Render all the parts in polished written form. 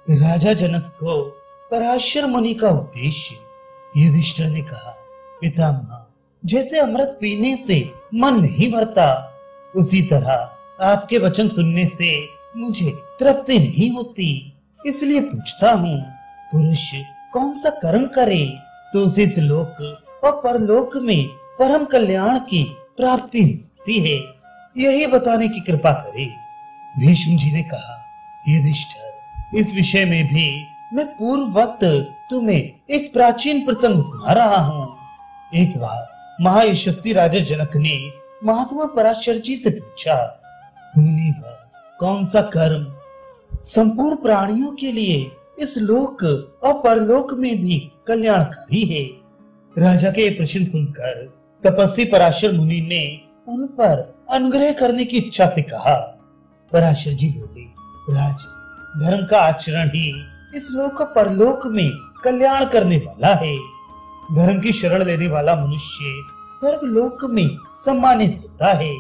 राजा जनक को पराशर मुनि का उपदेश। युधिष्ठिर ने कहा, पितामह, जैसे अमृत पीने से मन नहीं भरता, उसी तरह आपके वचन सुनने से मुझे तृप्ति नहीं होती। इसलिए पूछता हूँ, पुरुष कौन सा कर्म करे तो उसे इस लोक और परलोक में परम कल्याण की प्राप्ति हो सकती है, यही बताने की कृपा करे। भीष्म जी ने कहा, युधिष्ठिर, इस विषय में भी मैं पूर्ववत तुम्हें एक प्राचीन प्रसंग सुना रहा हूँ। एक बार महायशस्वी राजा जनक ने महात्मा पराशर जी से पूछा, मुनिवर, कौन सा कर्म संपूर्ण प्राणियों के लिए इस लोक और परलोक में भी कल्याणकारी है? राजा के प्रश्न सुनकर तपस्वी पराशर मुनि ने उन पर अनुग्रह करने की इच्छा से कहा। पराशर जी बोले, राज, धर्म का आचरण ही इस लोक और परलोक में कल्याण करने वाला है। धर्म की शरण लेने वाला मनुष्य स्वर्गलोक में सम्मानित होता है।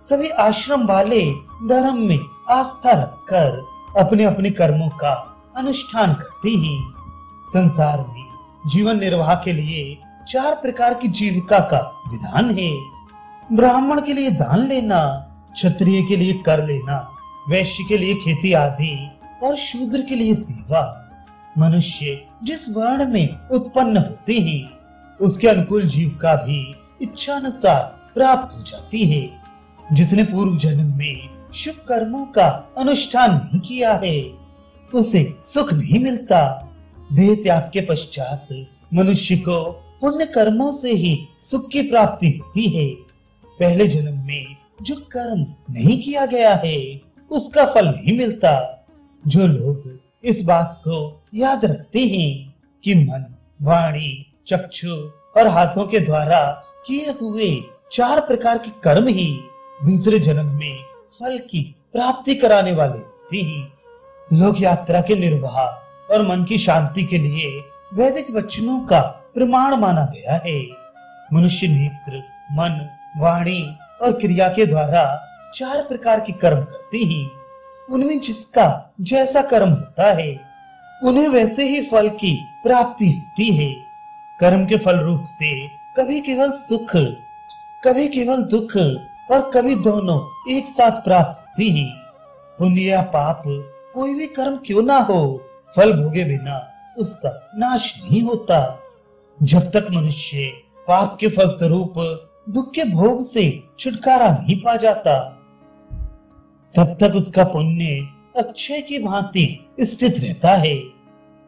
सभी आश्रम वाले धर्म में आस्था रखकर अपने अपने कर्मों का अनुष्ठान करते हैं। संसार में जीवन निर्वाह के लिए 4 प्रकार की जीविका का विधान है। ब्राह्मण के लिए दान लेना, क्षत्रिय के लिए कर लेना, वैश्य के लिए खेती आदि और शूद्र के लिए सेवा। मनुष्य जिस वर्ण में उत्पन्न होते हैं उसके अनुकूल जीविका भी इच्छानुसार प्राप्त हो जाती है। जिसने पूर्व जन्म में शुभ कर्मों का अनुष्ठान नहीं किया है उसे सुख नहीं मिलता। देह त्याग के पश्चात मनुष्य को पुण्य कर्मों से ही सुख की प्राप्ति होती है। पहले जन्म में जो कर्म नहीं किया गया है उसका फल नहीं मिलता। जो लोग इस बात को याद रखते हैं कि मन, वाणी, चक्षु और हाथों के द्वारा किए हुए 4 प्रकार के कर्म ही दूसरे जन्म में फल की प्राप्ति कराने वाले होते हैं। लोक यात्रा के निर्वाह और मन की शांति के लिए वैदिक वचनों का प्रमाण माना गया है। मनुष्य नेत्र, मन, वाणी और क्रिया के द्वारा 4 प्रकार के कर्म करते हैं। उनमें जिसका जैसा कर्म होता है उन्हें वैसे ही फल की प्राप्ति होती है। कर्म के फल रूप से कभी केवल सुख, कभी केवल दुख और कभी दोनों एक साथ प्राप्त होती हैं। पुण्य या पाप कोई भी कर्म क्यों ना हो, फल भोगे बिना उसका नाश नहीं होता। जब तक मनुष्य पाप के फल स्वरूप दुख के भोग से छुटकारा नहीं पा जाता तब तक उसका पुण्य अक्षय की भांति स्थित रहता है।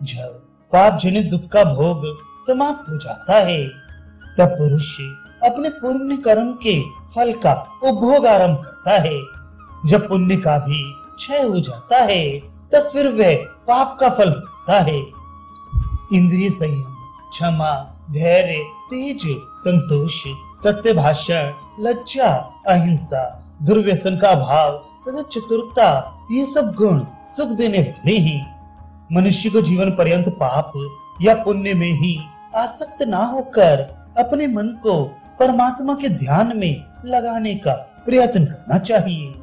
जब पाप जनित दुख का भोग समाप्त हो जाता है तब पुरुष अपने पुण्य कर्म के फल का उपभोग आरंभ करता है। जब पुण्य का भी क्षय हो जाता है तब फिर वह पाप का फल भोगता है। इंद्रिय संयम, क्षमा, धैर्य, तेज, संतोष, सत्य भाषण, लज्जा, अहिंसा, दुर्व्यसन का अभाव तथा चतुरता, ये सब गुण सुख देने वाले हैं। मनुष्य को जीवन पर्यंत पाप या पुण्य में ही आसक्त ना होकर अपने मन को परमात्मा के ध्यान में लगाने का प्रयत्न करना चाहिए।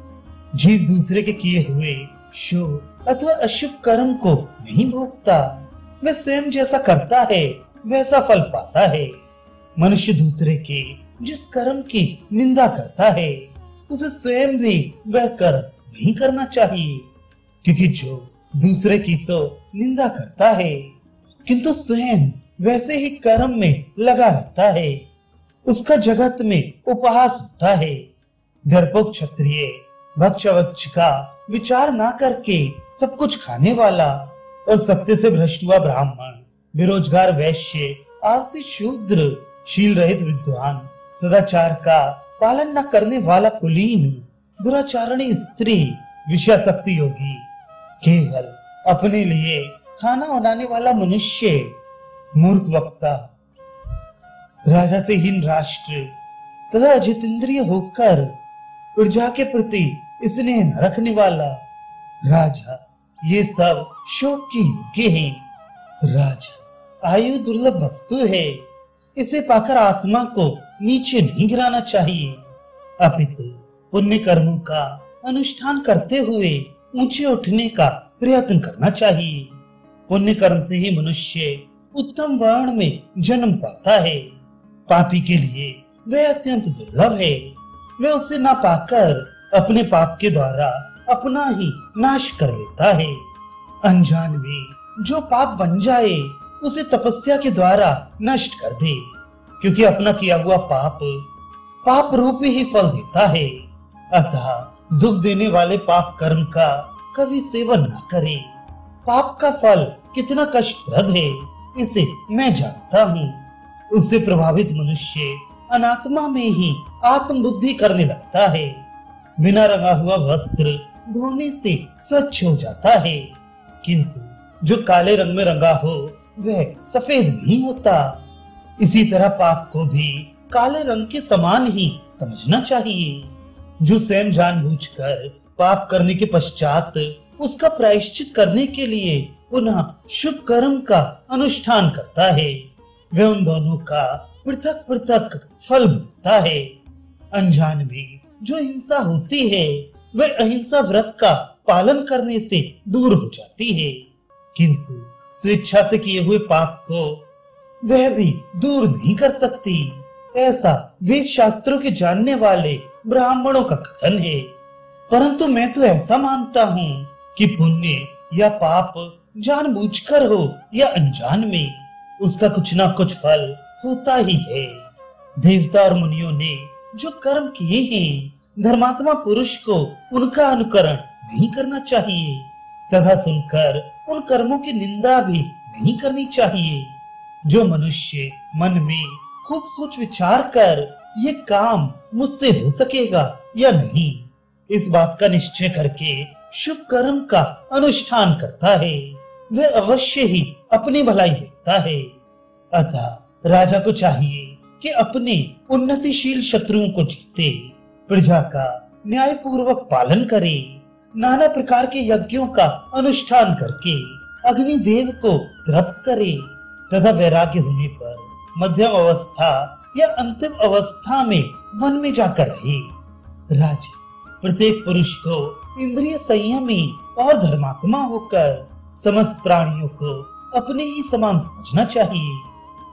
जीव दूसरे के किए हुए शुभ अथवा अशुभ कर्म को नहीं भोगता, वह स्वयं जैसा करता है वैसा फल पाता है। मनुष्य दूसरे के जिस कर्म की निंदा करता है उसे स्वयं भी वह कर्म नहीं करना चाहिए, क्योंकि जो दूसरे की तो निंदा करता है किंतु स्वयं वैसे ही कर्म में लगा रहता है उसका जगत में उपहास होता है। डरपोक क्षत्रिय भक्ष्यवक्ष का विचार ना करके सब कुछ खाने वाला और सत्य से भ्रष्ट हुआ ब्राह्मण, बेरोजगार वैश्य, आलसी शूद्र, शील रहित विद्वान, सदाचार का पालन न करने वाला कुलीन, दुराचारणी स्त्री, विषयासक्ति योगी, केवल अपने लिए खाना बनाने वाला मनुष्य, मूर्ख वक्ता, राजा से हीन राष्ट्र तथा अजितेंद्रिय होकर प्रजा के प्रति स्नेह न रखने वाला राजा, ये सब शोक की योग्य हैं। राजा आयु दुर्लभ वस्तु है, इसे पाकर आत्मा को नीचे नहीं गिराना चाहिए, अपितु पुण्य कर्मों का अनुष्ठान करते हुए ऊंचे उठने का प्रयत्न करना चाहिए। पुण्य कर्म से ही मनुष्य उत्तम वर्ण में जन्म पाता है। पापी के लिए वह अत्यंत दुर्लभ है। वह उसे ना पाकर अपने पाप के द्वारा अपना ही नाश कर लेता है। अनजान में जो पाप बन जाए उसे तपस्या के द्वारा नष्ट कर दे, क्योंकि अपना किया हुआ पाप रूप ही फल देता है। अतः दुख देने वाले पाप कर्म का कभी सेवन न करे। पाप का फल कितना कष्टप्रद है इसे मैं जानता हूँ। उससे प्रभावित मनुष्य अनात्मा में ही आत्मबुद्धि करने लगता है। बिना रंगा हुआ वस्त्र धोने से स्वच्छ हो जाता है, किंतु जो काले रंग में रंगा हो वह सफेद नहीं होता। इसी तरह पाप को भी काले रंग के समान ही समझना चाहिए। जो स्वयं जानबूझकर पाप करने के पश्चात उसका प्रायश्चित करने के लिए पुनः शुभ कर्म का अनुष्ठान करता है, वह उन दोनों का पृथक पृथक फल भोगता है। अनजान में जो हिंसा होती है वह अहिंसा व्रत का पालन करने से दूर हो जाती है, किंतु स्वेच्छा से किए हुए पाप को वह भी दूर नहीं कर सकती। ऐसा वेद शास्त्रों के जानने वाले ब्राह्मणों का कथन है। परंतु मैं तो ऐसा मानता हूँ कि पुण्य या पाप जानबूझकर हो या अनजान में उसका कुछ ना कुछ फल होता ही है। देवता और मुनियों ने जो कर्म किए हैं, धर्मात्मा पुरुष को उनका अनुकरण नहीं करना चाहिए तथा सुनकर उन कर्मों की निंदा भी नहीं करनी चाहिए। जो मनुष्य मन में खूब सोच विचार कर ये काम मुझसे हो सकेगा या नहीं, इस बात का निश्चय करके शुभ कर्म का अनुष्ठान करता है, वह अवश्य ही अपनी भलाई देखता है। अतः राजा को चाहिए कि अपने उन्नतिशील शत्रुओं को जीते, प्रजा का न्याय पूर्वक पालन करे, नाना प्रकार के यज्ञों का अनुष्ठान करके अग्निदेव को तृप्त करे तथा वैराग्य होने पर मध्यम अवस्था या अंतिम अवस्था में वन में जाकर रहे। राज प्रत्येक पुरुष को इंद्रिय संयमी और धर्मात्मा होकर समस्त प्राणियों को अपने ही समान समझना चाहिए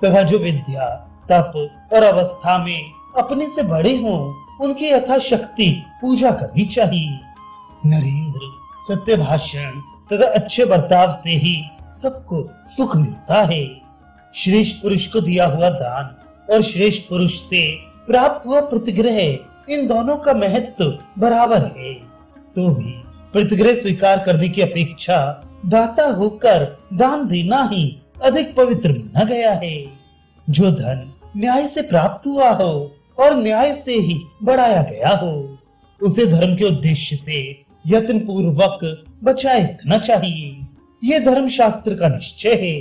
तथा जो विद्या तप और अवस्था में अपने से बड़े हों उनकी यथाशक्ति पूजा करनी चाहिए। नरेंद्र सत्य भाषण तथा अच्छे बर्ताव से ही सबको सुख मिलता है। श्रेष्ठ पुरुष को दिया हुआ दान और श्रेष्ठ पुरुष से प्राप्त हुआ प्रतिग्रह, इन दोनों का महत्व बराबर है। तो भी प्रतिग्रह स्वीकार करने की अपेक्षा दाता होकर दान देना ही अधिक पवित्र माना गया है। जो धन न्याय से प्राप्त हुआ हो और न्याय से ही बढ़ाया गया हो, उसे धर्म के उद्देश्य से यत्न पूर्वक बचाए रखना चाहिए। यह धर्म शास्त्र का निश्चय है।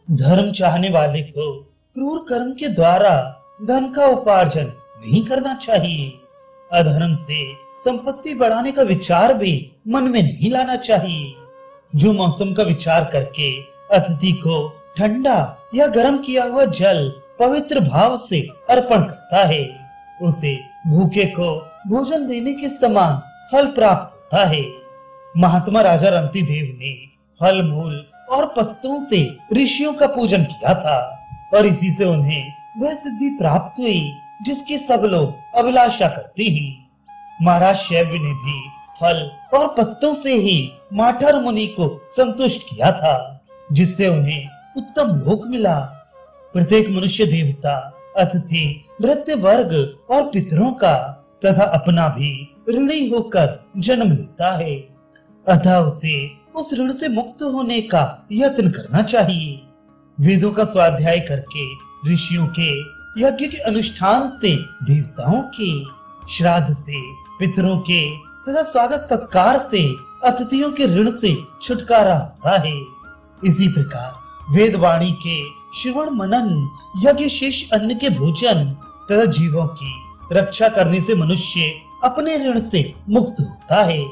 धर्म चाहने वाले को क्रूर कर्म के द्वारा धन का उपार्जन नहीं करना चाहिए। अधर्म से संपत्ति बढ़ाने का विचार भी मन में नहीं लाना चाहिए। जो मौसम का विचार करके अतिथि को ठंडा या गर्म किया हुआ जल पवित्र भाव से अर्पण करता है, उसे भूखे को भोजन देने के समान फल प्राप्त होता है। महात्मा राजा रंतिदेव ने फल मूल और पत्तों से ऋषियों का पूजन किया था और इसी से उन्हें वह सिद्धि प्राप्त हुई जिसकी सब लोग अभिलाषा करते हैं। महाराज शैव्य ने भी फल और पत्तों से ही माठर मुनि को संतुष्ट किया था, जिससे उन्हें उत्तम लोक मिला। प्रत्येक मनुष्य देवता, अतिथि, भृत्य वर्ग और पितरों का तथा अपना भी ऋणी होकर जन्म लेता है। अतः उसे उस ऋण से मुक्त होने का यत्न करना चाहिए। वेदों का स्वाध्याय करके, ऋषियों के यज्ञ के अनुष्ठान से, देवताओं के श्राद्ध से, पितरों के तथा स्वागत सत्कार से अतिथियों के ऋण से छुटकारा होता है। इसी प्रकार वेद वाणी के श्रवण मनन, यज्ञ शेष अन्न के भोजन तथा जीवों की रक्षा करने से मनुष्य अपने ऋण से मुक्त होता है।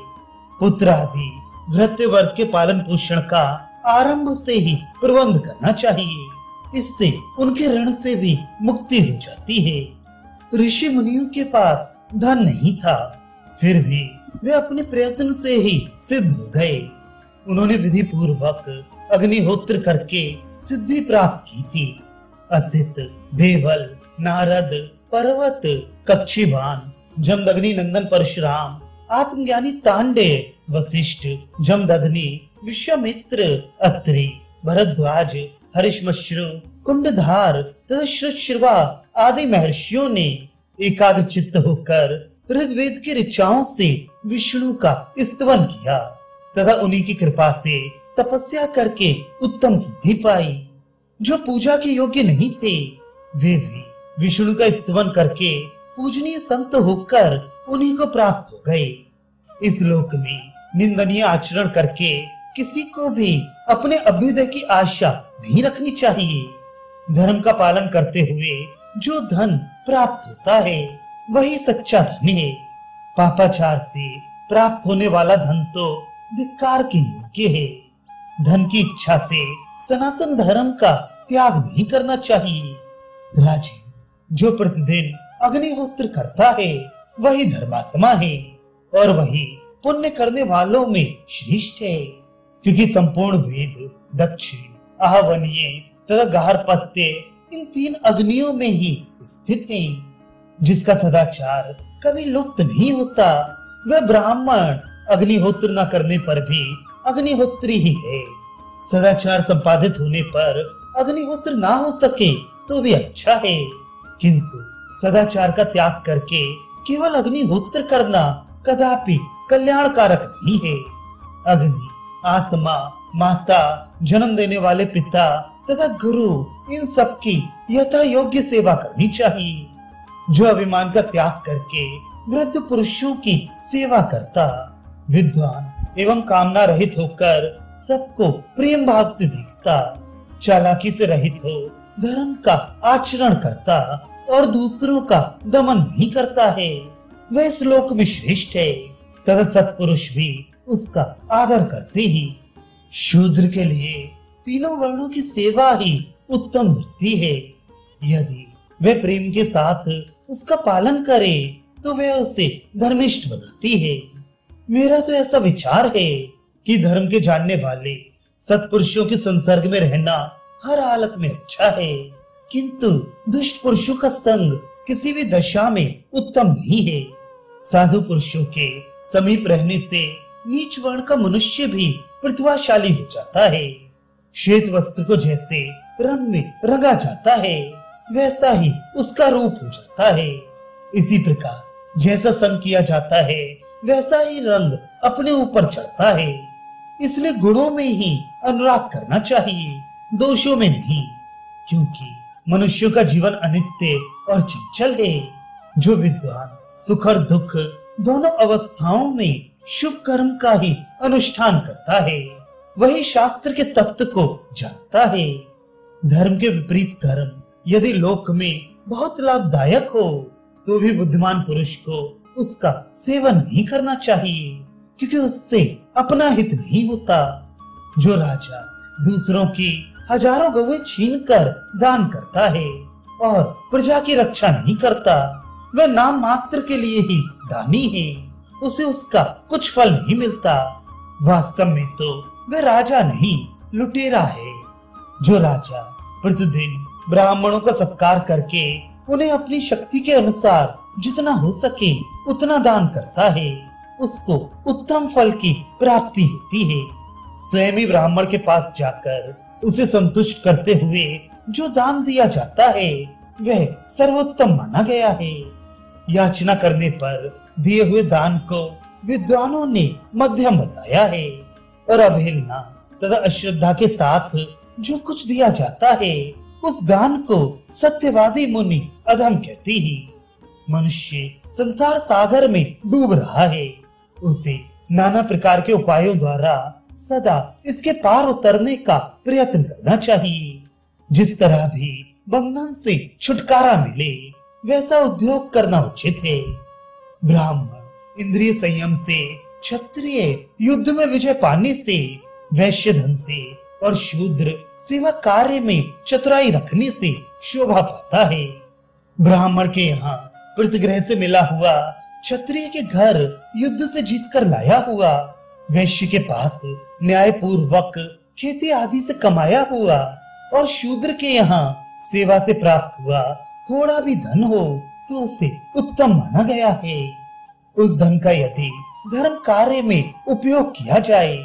पुत्र आदि भृत्य वर्ग के पालन पोषण का आरंभ से ही प्रबंध करना चाहिए। इससे उनके ऋण से भी मुक्ति हो जाती है। ऋषि मुनियों के पास धन नहीं था, फिर भी वे अपने प्रयत्न से ही सिद्ध हो गए। उन्होंने विधि पूर्वक अग्निहोत्र करके सिद्धि प्राप्त की थी। असित, देवल, नारद, पर्वत, कक्षीवान, जमदग्नि नंदन परशुराम, आत्मज्ञानी तांडे, वशिष्ठ, जमदग्नि, विश्वामित्र, अत्रि, भरद्वाज, हरिश्मश्रु, कुंडधार तथा श्रुतश्रवा आदि महर्षियों ने एकाग्र चित्त होकर ऋग्वेद की ऋचाओं से विष्णु का स्तवन किया तथा उन्हीं की कृपा से तपस्या करके उत्तम सिद्धि पाई। जो पूजा के योग्य नहीं थे वे भी विष्णु का स्तवन करके पूजनीय संत होकर उन्हीं को प्राप्त हो गए। इस लोक में निंदनीय आचरण करके किसी को भी अपने अभ्युदय की आशा नहीं रखनी चाहिए। धर्म का पालन करते हुए जो धन प्राप्त होता है वही सच्चा धन है। पापाचार से प्राप्त होने वाला धन तो धिक्कार के योग्य है। धन की इच्छा से सनातन धर्म का त्याग नहीं करना चाहिए। राजीव, जो प्रतिदिन अग्निहोत्र करता है वही धर्मात्मा है और वही पुण्य करने वालों में श्रेष्ठ है, क्योंकि संपूर्ण वेद दक्षिण, आहवनीय तथा गार्हपत्य इन तीन अग्नियों में ही स्थित हैं। जिसका सदाचार कभी लुप्त नहीं होता वह ब्राह्मण अग्निहोत्र न करने पर भी अग्निहोत्री ही है। सदाचार संपादित होने पर अग्निहोत्र ना हो सके तो भी अच्छा है, किंतु सदाचार का त्याग करके केवल अग्निहोत्र करना कदापि कल्याणकारक नहीं है। अग्नि, आत्मा, माता, जन्म देने वाले पिता तथा गुरु, इन सब की यथा योग्य सेवा करनी चाहिए। जो अभिमान का त्याग करके वृद्ध पुरुषों की सेवा करता, विद्वान एवं कामना रहित होकर सबको प्रेम भाव से देखता, चालाकी से रहित हो धर्म का आचरण करता और दूसरों का दमन नहीं करता है, वह इस लोक में श्रेष्ठ है तथा सत्पुरुष भी उसका आदर करते ही। शूद्र के लिए तीनों वर्णों की सेवा ही उत्तम वृत्ति है। यदि वह प्रेम के साथ उसका पालन करे तो वह उसे धर्मिष्ठ बनाती है। मेरा तो ऐसा विचार है कि धर्म के जानने वाले सत्पुरुषों के संसर्ग में रहना हर हालत में अच्छा है, किंतु दुष्ट पुरुषों का संग किसी भी दशा में उत्तम नहीं है। साधु पुरुषों के समीप रहने से नीच वर्ण का मनुष्य भी प्रतिभाशाली हो जाता है। श्वेत वस्त्र को जैसे रंग में रंगा जाता है वैसा ही उसका रूप हो जाता है। इसी प्रकार जैसा संग किया जाता है वैसा ही रंग अपने ऊपर चढ़ता है। इसलिए गुणों में ही अनुराग करना चाहिए, दोषों में नहीं, क्योंकि मनुष्यों का जीवन अनित्य और चंचल है। जो विद्वान सुख और दुख दोनों अवस्थाओं में शुभ कर्म का ही अनुष्ठान करता है वही शास्त्र के तत्व को जानता है। धर्म के विपरीत कर्म यदि लोक में बहुत लाभदायक हो तो भी बुद्धिमान पुरुष को उसका सेवन नहीं करना चाहिए, क्योंकि उससे अपना हित नहीं होता। जो राजा दूसरों की हजारों गौएं छीनकर दान करता है और प्रजा की रक्षा नहीं करता वह नाम मात्र के लिए ही दानी है, उसे उसका कुछ फल नहीं मिलता। वास्तव में तो वह राजा नहीं लुटेरा है। जो राजा प्रतिदिन ब्राह्मणों का सत्कार करके उन्हें अपनी शक्ति के अनुसार जितना हो सके उतना दान करता है उसको उत्तम फल की प्राप्ति होती है। स्वयं ही ब्राह्मण के पास जाकर उसे संतुष्ट करते हुए जो दान दिया जाता है वह सर्वोत्तम माना गया है। याचना करने पर दिए हुए दान को विद्वानों ने मध्यम बताया है और अवहेलना तथा अश्रद्धा के साथ जो कुछ दिया जाता है उस दान को सत्यवादी मुनि अधम कहते हैं। मनुष्य संसार सागर में डूब रहा है, उसे नाना प्रकार के उपायों द्वारा सदा इसके पार उतरने का प्रयत्न करना चाहिए। जिस तरह भी बंधन से छुटकारा मिले वैसा उद्योग करना उचित है। ब्राह्मण इंद्रिय संयम से, क्षत्रिय युद्ध में विजय पाने से, वैश्य धन से और शूद्र सेवा कार्य में चतुराई रखने से शोभा पाता है। ब्राह्मण के यहाँ प्रतिग्रह से मिला हुआ, क्षत्रिय के घर युद्ध से जीतकर लाया हुआ वैश्य के पास न्याय पूर्वक खेती आदि से कमाया हुआ और शूद्र के यहाँ सेवा से प्राप्त हुआ थोड़ा भी धन हो तो उसे उत्तम माना गया है। उस धन का यदि धर्म कार्य में उपयोग किया जाए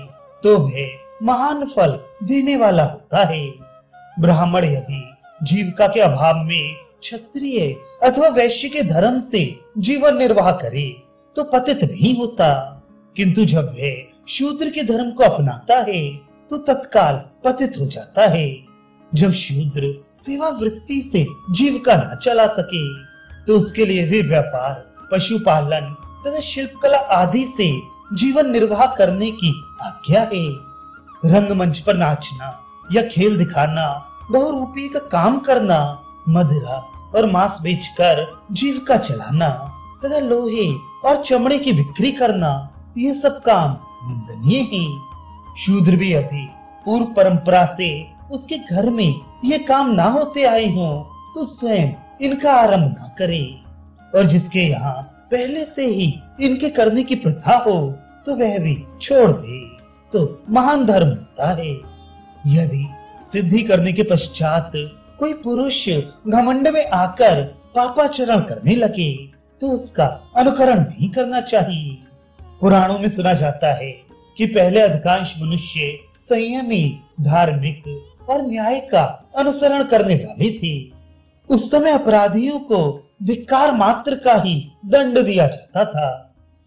तो वह महान फल देने वाला होता है। ब्राह्मण यदि जीविका के अभाव में क्षत्रिय अथवा वैश्य के धर्म से जीवन निर्वाह करे तो पतित नहीं होता, किंतु जब वह शूद्र के धर्म को अपनाता है तो तत्काल पतित हो जाता है। जब शूद्र सेवा वृत्ति से जीविका न चला सके तो उसके लिए भी व्यापार, पशुपालन तथा शिल्पकला आदि से जीवन निर्वाह करने की आज्ञा है। रंगमंच पर नाचना या खेल दिखाना, बहुरूपी का काम करना, मदिरा और मांस बेचकर जीविका चलाना तथा लोहे और चमड़े की बिक्री करना, ये सब काम निंदनीय है। शूद्र भी यदि पूर्व परंपरा से उसके घर में ये काम ना होते आए हों तो स्वयं इनका आरंभ ना करे, और जिसके यहाँ पहले से ही इनके करने की प्रथा हो तो वह भी छोड़ दे तो महान धर्म होता है। यदि सिद्धि करने के पश्चात कोई पुरुष घमंड में आकर पापाचरण करने लगे तो उसका अनुकरण नहीं करना चाहिए। पुराणों में सुना जाता है कि पहले अधिकांश मनुष्य संयमी, धार्मिक और न्याय का अनुसरण करने वाले थे। उस समय अपराधियों को धिक्कार मात्र का ही दंड दिया जाता था।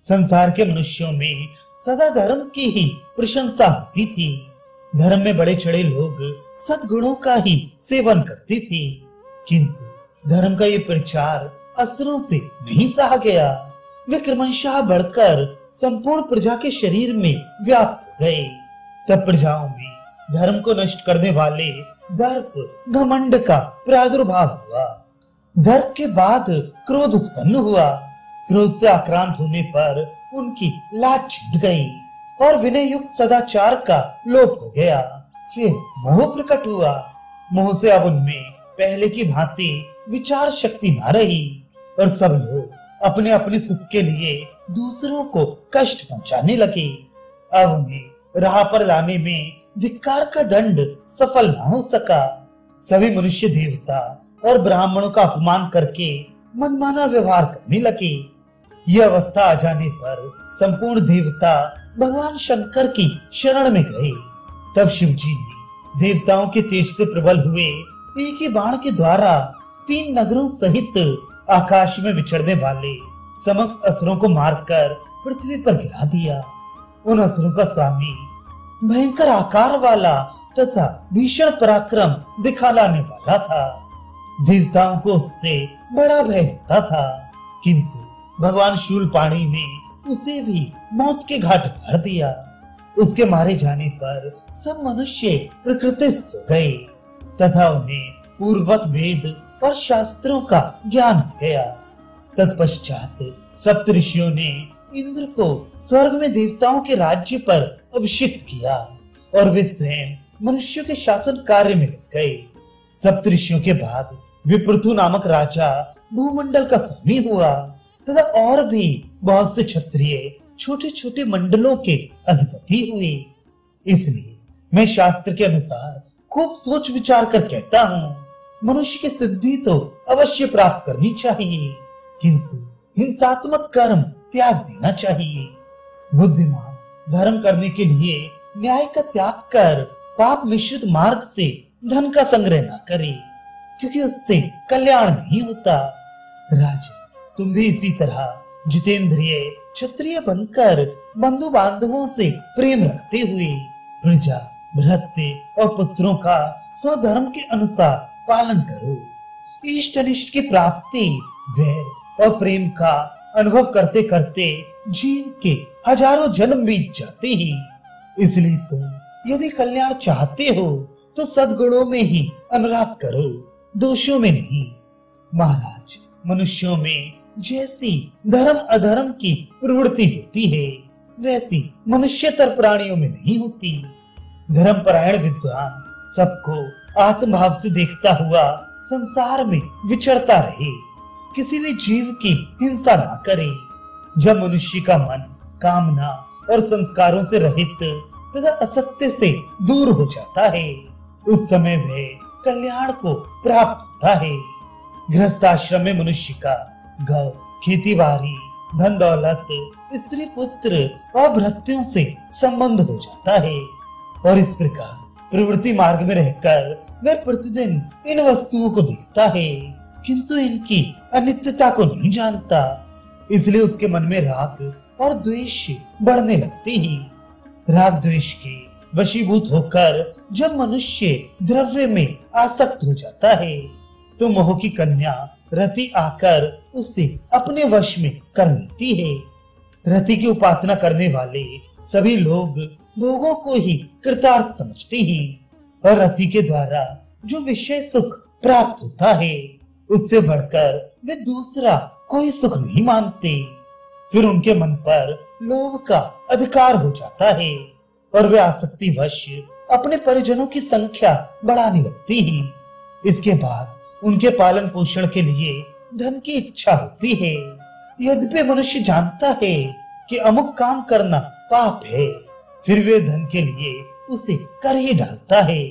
संसार के मनुष्यों में सदा धर्म की ही प्रशंसा होती थी। धर्म में बड़े चढ़े लोग सद्गुणों का ही सेवन करते थे, किंतु धर्म का ये प्रचार असुरों से नहीं सहा गया। वे क्रमशः बढ़कर संपूर्ण प्रजा के शरीर में व्याप्त हो गए। तब प्रजाओं में धर्म को नष्ट करने वाले दर्प, घमंड का प्रादुर्भाव हुआ। दर्प के बाद क्रोध उत्पन्न हुआ। क्रोध से आक्रांत होने पर उनकी लाज छूट गई और विनय युक्त सदाचार का लोप हो गया। फिर मोह प्रकट हुआ। मोह से अब उनमें पहले की भांति विचार शक्ति न रही और सब लोग अपने अपने सुख के लिए दूसरों को कष्ट पहुंचाने लगे। अब उन्हें राह पर लाने में धिक्कार का दंड सफल न हो सका। सभी मनुष्य देवता और ब्राह्मणों का अपमान करके मनमाना व्यवहार करने लगे। यह अवस्था आ जाने पर संपूर्ण देवता भगवान शंकर की शरण में गए। तब शिव जी ने देवताओं के तेज से प्रबल हुए एक ही बाण के द्वारा 3 नगरों सहित आकाश में विचरने वाले समस्त असुरों को मारकर पृथ्वी पर गिरा दिया। उन असुरों का स्वामी भयंकर आकार वाला तथा भीषण पराक्रम दिखाने वाला था। देवताओं को उससे बड़ा भय होता था, किंतु भगवान शूलपाणी ने उसे भी मौत के घाट उतार दिया। उसके मारे जाने पर सब मनुष्य प्रकृतिस्थ हो गए तथा उन्हें पूर्ववत वेद और शास्त्रों का ज्ञान हो गया। तत्पश्चात सप्त ऋषियों ने इंद्र को स्वर्ग में देवताओं के राज्य पर अभिषिक्त किया और वे स्वयं मनुष्यों के शासन कार्य में लग गए। सप्त ऋषियों के बाद विप्रथु नामक राजा भूमंडल का स्वामी हुआ तथा और भी बहुत से क्षत्रिय छोटे छोटे मंडलों के अधिपति हुए। इसलिए मैं शास्त्र के अनुसार खूब सोच विचार कर कहता हूँ, मनुष्य की सिद्धि तो अवश्य प्राप्त करनी चाहिए, किंतु हिंसात्मक कर्म त्याग देना चाहिए। बुद्धिमान धर्म करने के लिए न्याय का त्याग कर पाप मिश्रित मार्ग से धन का संग्रह न करे, क्योंकि उससे कल्याण नहीं होता। राजा, तुम भी इसी तरह जितेंद्रिय क्षत्रिय बनकर बंधु बांधवों से प्रेम रखते हुए प्रजा, भृत्य और पुत्रों का स्वधर्म के अनुसार पालन करो। इष्ट अनिष्ट की प्राप्ति, वैर और प्रेम का अनुभव करते करते जीव के हजारों जन्म बीत जाते हैं। इसलिए तुम यदि कल्याण चाहते हो तो सद्गुणों में ही अनुराग करो, दोषों में नहीं। महाराज, मनुष्यों में जैसी धर्म अधर्म की प्रवृत्ति होती है, वैसी मनुष्यतर प्राणियों में नहीं होती। धर्म परायण विद्वान सबको आत्मभाव से देखता हुआ संसार में विचरता रहे, किसी भी जीव की हिंसा ना करे। जब मनुष्य का मन कामना और संस्कारों से रहित तथा असत्य से दूर हो जाता है, उस समय वह कल्याण को प्राप्त होता है। गृहस्थ आश्रम में मनुष्य का गौ, खेती बाड़ी, धन दौलत, स्त्री पुत्र और भृत्यों से संबंध हो जाता है और इस प्रकार प्रवृत्ति मार्ग में रहकर वह प्रतिदिन इन वस्तुओं को देखता है, किंतु इनकी अनित्यता को नहीं जानता। इसलिए उसके मन में राग और द्वेष बढ़ने लगते हैं। राग द्वेष के वशीभूत होकर जब मनुष्य द्रव्य में आसक्त हो जाता है तो मोह की कन्या रति आकर उसे अपने वश में कर लेती है। रति की उपासना करने वाले सभी लोग भोगों को ही कृतार्थ समझते हैं और रति के द्वारा जो विषय सुख प्राप्त होता है उससे बढ़कर वे दूसरा कोई सुख नहीं मानते। फिर उनके मन पर लोभ का अधिकार हो जाता है और वे आसक्ति वश अपने परिजनों की संख्या बढ़ाने लगती हैं। इसके बाद उनके पालन पोषण के लिए धन की इच्छा होती है। यद्यपि मनुष्य जानता है कि अमुक काम करना पाप है, फिर वे धन के लिए उसे कर ही डालता है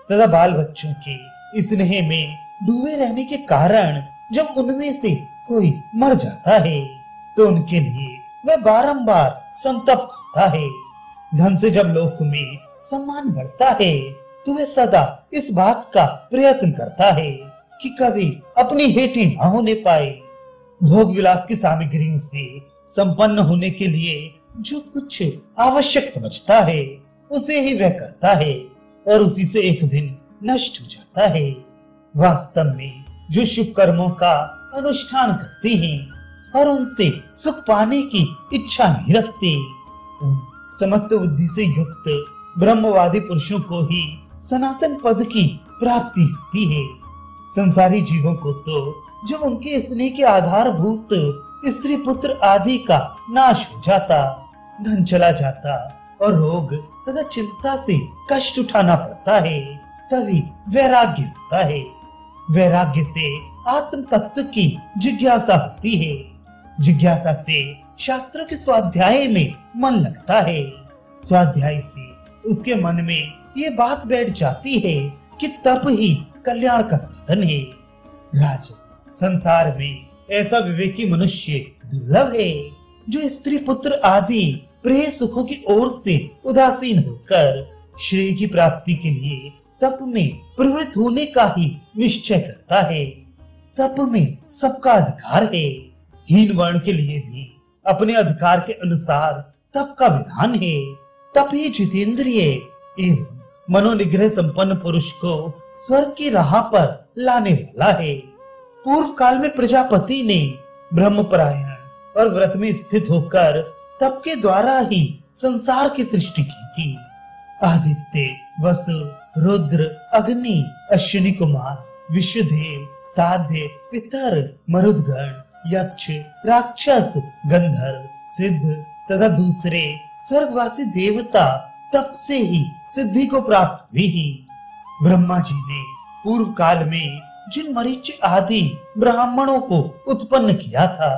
तथा बाल बच्चों के स्नेह में डूबे रहने के कारण जब उनमें से कोई मर जाता है तो उनके लिए वह बारंबार संतप्त होता है। धन से जब लोक में सम्मान बढ़ता है तो वह सदा इस बात का प्रयत्न करता है कि कभी अपनी हेठी न होने पाए। भोग विलास की सामग्रियों से संपन्न होने के लिए जो कुछ आवश्यक समझता है उसे ही वह करता है और उसी से एक दिन नष्ट हो जाता है। वास्तव में जो शुभ कर्मों का अनुष्ठान करते हैं और उनसे सुख पाने की इच्छा नहीं रखते, उन समत्व बुद्धि से युक्त ब्रह्मवादी पुरुषों को ही सनातन पद की प्राप्ति होती है। संसारी जीवों को तो जब उनके स्नेह के आधारभूत स्त्री पुत्र आदि का नाश हो जाता, धन चला जाता और रोग तथा चिंता से कष्ट उठाना पड़ता है, तभी वैराग्य होता है। वैराग्य से आत्म तत्व की जिज्ञासा होती है। जिज्ञासा से शास्त्रों के स्वाध्याय में मन लगता है। स्वाध्याय से उसके मन में ये बात बैठ जाती है कि तप ही कल्याण का साधन है। राजन, संसार में ऐसा विवेकी मनुष्य दुर्लभ है जो स्त्री पुत्र आदि प्रिय सुखों की ओर से उदासीन होकर श्रेय की प्राप्ति के लिए तप में प्रवृत्त होने का ही निश्चय करता है। तप में सबका अधिकार है। हीन वर्ण के लिए भी अपने अधिकार के अनुसार तप का विधान है। तप ही जितेंद्रिय एवं मनोनिग्रह संपन्न पुरुष को स्वर्ग की राह पर लाने वाला है। पूर्व काल में प्रजापति ने ब्रह्मपरायण और व्रत में स्थित होकर तप के द्वारा ही संसार की सृष्टि की थी। आदित्य, वसु, रुद्र, अग्नि, अश्विनी कुमार, विश्वदेव, साध्य, पितर, मरुदगण, यक्ष, राक्षस, गंधर्व, सिद्ध तथा दूसरे स्वर्गवासी देवता तप से ही सिद्धि को प्राप्त हुए ही। ब्रह्मा जी ने पूर्व काल में जिन मरीच आदि ब्राह्मणों को उत्पन्न किया था,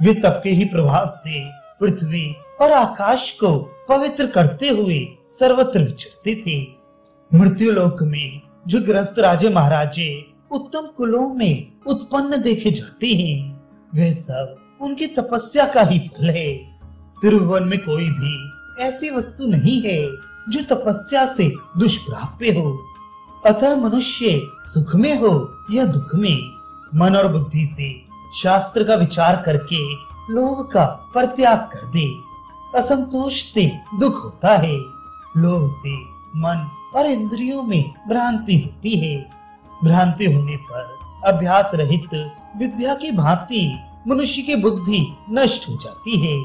वे तप के ही प्रभाव से पृथ्वी और आकाश को पवित्र करते हुए सर्वत्र विचरते थे। मृत्यु लोक में जो गृहस्थ राजे महाराजे उत्तम कुलों में उत्पन्न देखे जाते हैं, वे सब उनकी तपस्या का ही फल है। त्रिभुवन में कोई भी ऐसी वस्तु नहीं है जो तपस्या से दुष्प्राप्य हो। अतः मनुष्य सुख में हो या दुख में मन और बुद्धि से शास्त्र का विचार करके लोभ का परित्याग कर दे। असंतोष से दुख होता है। लोभ से मन और इंद्रियों में भ्रांति होती है। भ्रांति होने पर अभ्यास रहित विद्या की भांति मनुष्य की बुद्धि नष्ट हो जाती है।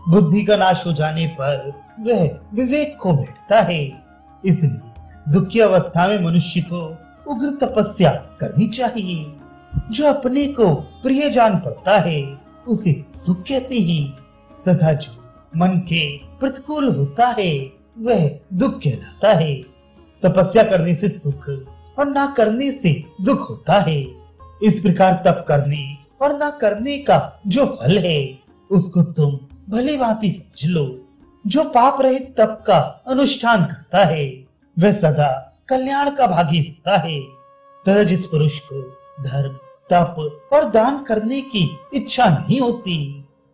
बुद्धि का नाश हो जाने पर वह विवेक खो बैठता है। इसलिए दुख की अवस्था में मनुष्य को उग्र तपस्या करनी चाहिए। जो अपने को प्रिय जान पड़ता है उसे सुख कहते हैं, तथा जो मन के प्रतिकूल होता है वह दुख कहलाता है। तपस्या करने से सुख और ना करने से दुख होता है। इस प्रकार तप करने और ना करने का जो फल है उसको तुम भली भांति समझ लो। जो पाप रहित तप का अनुष्ठान करता है वह सदा कल्याण का भागी होता है। तथा जिस पुरुष को धर्म, तप और दान करने की इच्छा नहीं होती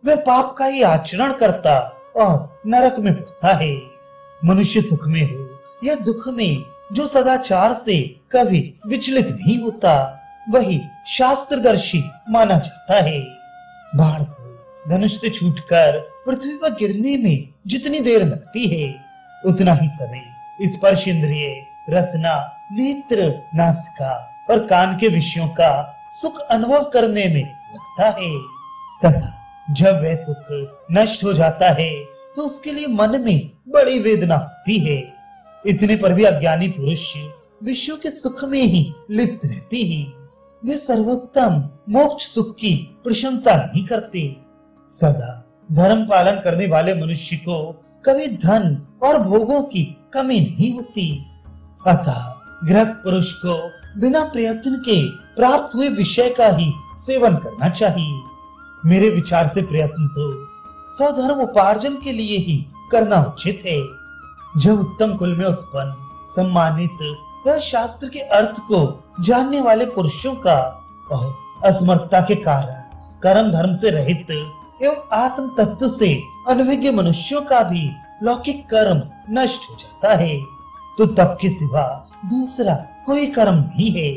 वह पाप का ही आचरण करता और नरक में पड़ता है। मनुष्य सुख में हो या दुख में जो सदाचार से कभी विचलित नहीं होता वही शास्त्रदर्शी माना जाता है। बाण को धनुष से छूटकर पृथ्वी पर गिरने में जितनी देर लगती है उतना ही समय स्पर्श इंद्रिय, रसना, नेत्र, नासिका और कान के विषयों का सुख अनुभव करने में लगता है। तथा जब वह सुख नष्ट हो जाता है तो उसके लिए मन में बड़ी वेदना होती है। इतने पर भी अज्ञानी पुरुष विश्व के सुख में ही लिप्त रहते हैं। वे सर्वोत्तम मोक्ष सुख की प्रशंसा नहीं करते। सदा धर्म पालन करने वाले मनुष्य को कभी धन और भोगों की कमी नहीं होती। अतः गृहस्थ पुरुष को बिना प्रयत्न के प्राप्त हुए विषय का ही सेवन करना चाहिए। मेरे विचार से प्रयत्न तो स्वधर्म उपार्जन के लिए ही करना उचित है। जब उत्तम कुल में उत्पन्न, सम्मानित तथा शास्त्र के अर्थ को जानने वाले पुरुषों का और असमर्थता के कारण कर्म धर्म से रहित एवं आत्म तत्व से अनभिज्ञ मनुष्यों का भी लौकिक कर्म नष्ट हो जाता है तो तप के सिवा दूसरा कोई कर्म नहीं है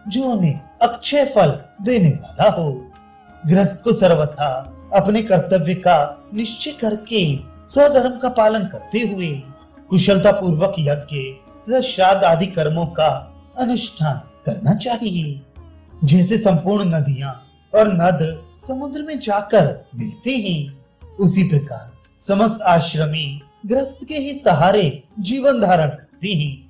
जो उन्हें अक्षय फल देने वाला हो। गृहस्थ को सर्वथा अपने कर्तव्य का निश्चय करके स्वधर्म का पालन करते हुए कुशलता पूर्वक यज्ञ तथा श्राद्ध आदि कर्मों का अनुष्ठान करना चाहिए। जैसे संपूर्ण नदियां और नद समुद्र में जाकर मिलते हैं उसी प्रकार समस्त आश्रमी गृहस्थ के ही सहारे जीवन धारण करते हैं।